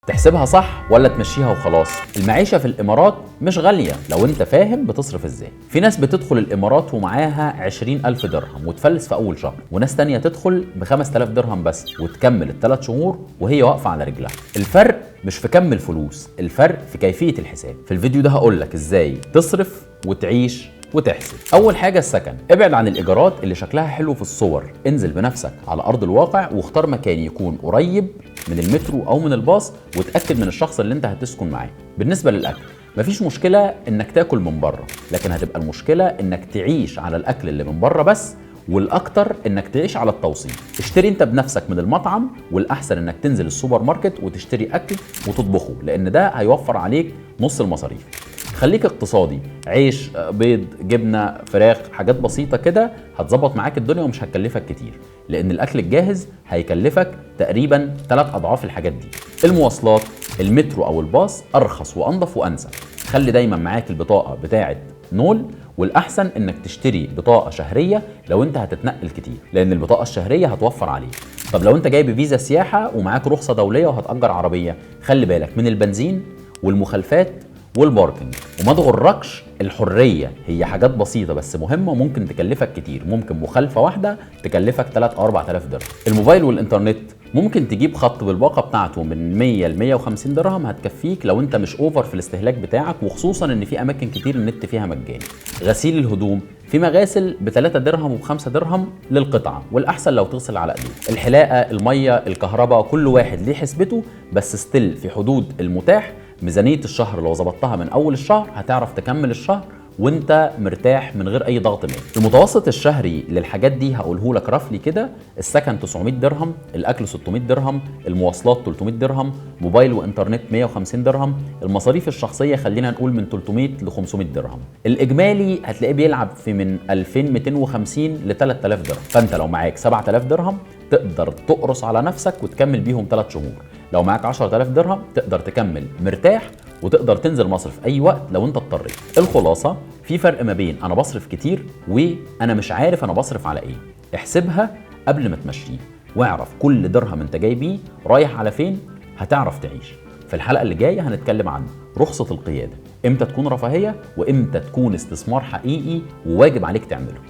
تحسبها صح ولا تمشيها وخلاص؟ المعيشة في الإمارات مش غالية لو أنت فاهم بتصرف إزاي. في ناس بتدخل الإمارات ومعاها 20,000 درهم وتفلس في أول شهر، وناس تانية تدخل ب5,000 درهم بس وتكمل ال3 شهور وهي واقفة على رجلها. الفرق مش في كم الفلوس، الفرق في كيفية الحساب. في الفيديو ده هقولك إزاي تصرف وتعيش وتحسب. اول حاجه السكن، ابعد عن الايجارات اللي شكلها حلو في الصور، انزل بنفسك على ارض الواقع واختار مكان يكون قريب من المترو او من الباص، وتاكد من الشخص اللي انت هتسكن معاه. بالنسبه للاكل، مفيش مشكله انك تاكل من بره، لكن هتبقى المشكله انك تعيش على الاكل اللي من بره بس، والاكتر انك تعيش على التوصيل. اشتري انت بنفسك من المطعم، والاحسن انك تنزل السوبر ماركت وتشتري اكل وتطبخه، لان ده هيوفر عليك نص المصاريف. خليك اقتصادي، عيش، بيض، جبنه، فراخ، حاجات بسيطه كده هتظبط معاك الدنيا ومش هتكلفك كتير، لان الاكل الجاهز هيكلفك تقريبا 3 اضعاف الحاجات دي. المواصلات، المترو او الباص ارخص وانضف وانسب. خلي دايما معاك البطاقه بتاعه نول، والاحسن انك تشتري بطاقه شهريه لو انت هتتنقل كتير، لان البطاقه الشهريه هتوفر عليك. طب لو انت جايب فيزا سياحه ومعاك رخصه دوليه وهتأجر عربيه، خلي بالك من البنزين والمخالفات والباركنج. وما تغركش الحريه، هي حاجات بسيطه بس مهمه وممكن تكلفك كتير، ممكن مخالفه واحده تكلفك 3 أو 4,000 درهم. الموبايل والانترنت، ممكن تجيب خط بالباقه بتاعته من 100 ل 150 درهم هتكفيك لو انت مش اوفر في الاستهلاك بتاعك، وخصوصا ان في اماكن كتير النت فيها مجاني. غسيل الهدوم، في مغاسل ب3 درهم وب5 درهم للقطعه، والاحسن لو تغسل على ايديك. الحلاقه، الميه، الكهرباء، كل واحد ليه حسبته، بس ستيل في حدود المتاح. ميزانية الشهر لو ظبطتها من أول الشهر هتعرف تكمل الشهر وانت مرتاح من غير اي ضغط مالي. المتوسط الشهري للحاجات دي هقوله لك رفلي كده: السكن 900 درهم، الاكل 600 درهم، المواصلات 300 درهم، موبايل وانترنت 150 درهم، المصاريف الشخصيه خلينا نقول من 300 ل 500 درهم. الاجمالي هتلاقيه بيلعب في من 2250 ل 3000 درهم. فانت لو معاك 7000 درهم تقدر تقرص على نفسك وتكمل بيهم 3 شهور. لو معاك 10,000 درهم تقدر تكمل مرتاح وتقدر تنزل مصر في اي وقت لو انت اضطريت. الخلاصه، في فرق ما بين انا بصرف كتير وانا مش عارف انا بصرف على ايه. احسبها قبل ما تمشيه، واعرف كل درهم انت جاي بيه رايح على فين، هتعرف تعيش. في الحلقه اللي جايه هنتكلم عن رخصه القياده، امتى تكون رفاهيه وامتى تكون استثمار حقيقي وواجب عليك تعمله.